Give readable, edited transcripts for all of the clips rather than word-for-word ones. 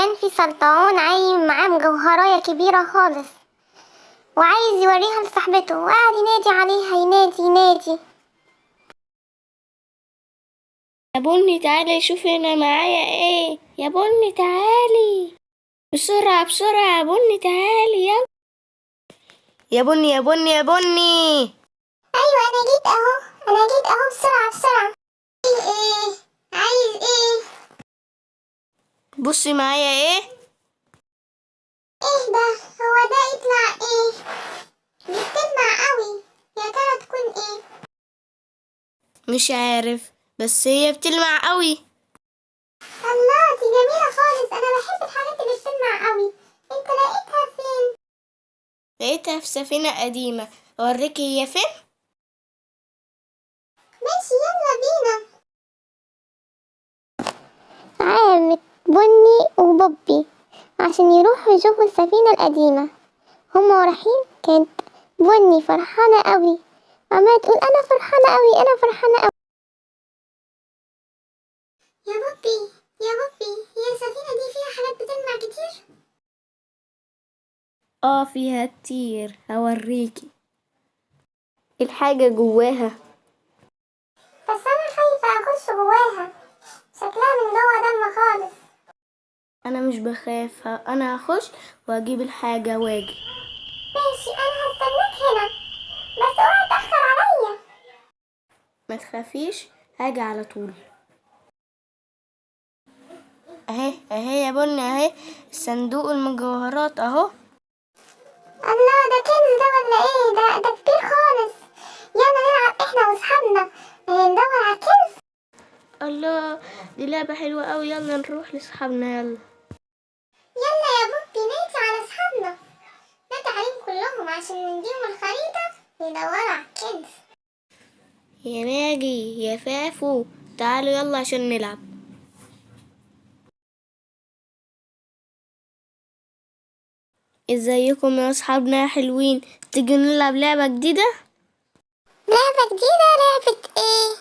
كان في سلطعون عايم معاه مجوهرايه كبيرة خالص، وعايز يوريها لصاحبته، وقعد ينادي عليها، ينادي ينادي. يا بني تعالي شوفي انا معايا ايه، يا بني تعالي بسرعة بسرعة، يا بني تعالي يلا، يا بني يا بني يا بني. ايوه انا جيت اهو، انا جيت اهو، بسرعة بسرعة. ايه عايز ايه؟ بصي معايا ايه. ايه ده؟ هو ده يطلع ايه؟ دي بتلمع قوي، يا ترى تكون ايه؟ مش عارف، بس هي بتلمع قوي. الله، دي جميلة خالص، انا بحب الحاجات اللي بتلمع قوي. انت لقيتها فين؟ لقيتها في سفينة قديمة، اوريكي هي فين. ماشي يلا بينا. عامت بني وبوبي عشان يروحوا يشوفوا السفينة القديمة. هما رايحين، كانت بني فرحانة قوي، عمالة تقول أنا فرحانة قوي، أنا فرحانة قوي. يا بوبي يا بوبي، هي السفينة دي فيها حاجات بتلمع كتير؟ فيها كتير، هوريكي الحاجة جواها. بس أنا خايفة أخش جواها، شكلها من جوه ضلمة خالص. انا مش بخاف، انا هخش واجيب الحاجة واجي. ماشي أنا هستناك هنا، بس اوعى تأخر عليا. ما تخافيش، هاجي على طول. اهي اهي يا بني، اهي صندوق المجوهرات اهو. الله، ده كنز ده ولا ايه؟ ده كبير خالص. يلا نلعب احنا واصحابنا، ندور على الكنز. الله، دي لعبة حلوة قوي، يلا نروح لاصحابنا يلا. يلا يا بوبي، نادي على اصحابنا، نادي عليهم كلهم عشان نديهم الخريطة يدوروا على الكنز. يا ناجي يا فافو، تعالوا يلا عشان نلعب. ازيكم يا اصحابنا يا حلوين، تيجي نلعب لعبة جديدة. لعبة جديدة؟ لعبة ايه؟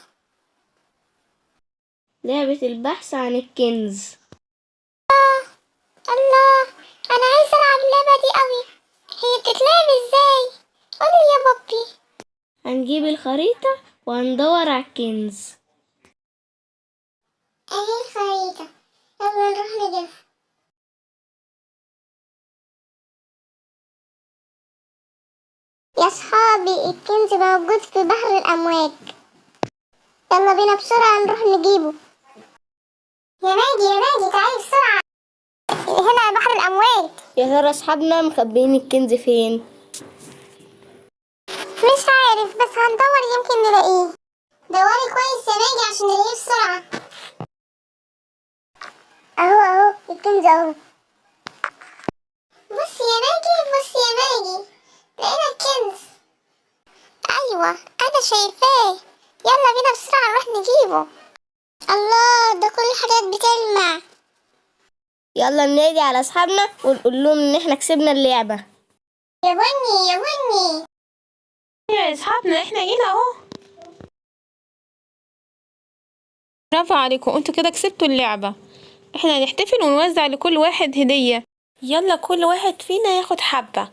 لعبة البحث عن الكنز. الله، انا عايزة العب اللعبة دي قوي. هي بتتلعب ازاي؟ قولي يا بوبي. هنجيب الخريطة وهندور على الكنز. اهي الخريطة، يلا نروح نجيبها. يا صحابي، الكنز موجود في بحر الأمواج، يلا بينا بسرعة نروح نجيبه. يا ناجي يا ناجي، تعالي بسرعة، هنا بحر الأمواج. يا ترى اصحابنا مخبيين الكنز فين؟ مش عارف، بس هندور يمكن نلاقيه. دوري كويس يا ناجي عشان نلاقيه بسرعة. اهو اهو الكنز اهو. بص يا ناجي، بص يا ناجي، لقينا الكنز. ايوه انا شايفاه، يلا بينا بسرعة نروح نجيبه. الله، ده كل الحاجات بتلمع. يلا ننادي على اصحابنا ونقول لهم ان احنا كسبنا اللعبة. يا بني يا بني. يا اصحابنا احنا جينا اهو. برافو عليكم، انتوا كده كسبتوا اللعبة. احنا هنحتفل ونوزع لكل واحد هدية. يلا كل واحد فينا ياخد حبة.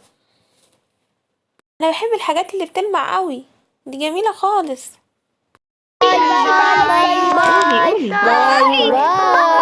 انا بحب الحاجات اللي بتلمع قوي، دي جميلة خالص. باي باي باي باي باي باي.